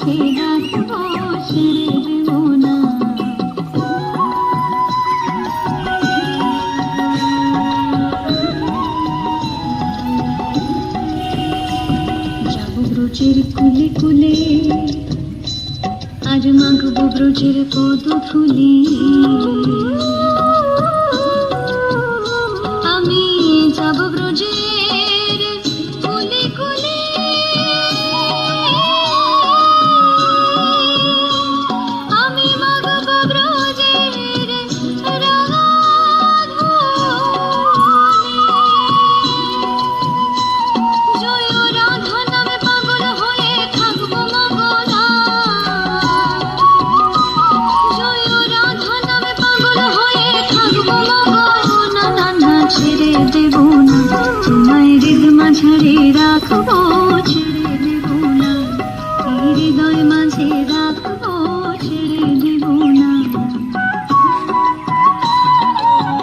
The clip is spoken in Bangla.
মাঝে রাখবো, ছেড়ে দেব না। যাবো ব্রজের কুলে কুলে, আজ মাখবো ব্রজের পদ ফুলে। আমি যাবো ব্রজের কুলে কুলে, আমি মাখবো ব্রজের রাঙা ধুলি। জয় রাধা নামে পাগল হয়ে থাকবো মগনা, জয় রাধা নামে পাগল হয়ে থাকবো মগনা। না না ছেড়ে দেব না, তোমায় হৃদয় মাঝারে রাখবো, ছেড়ে দেব না, হৃদয় মাঝে রাখবো।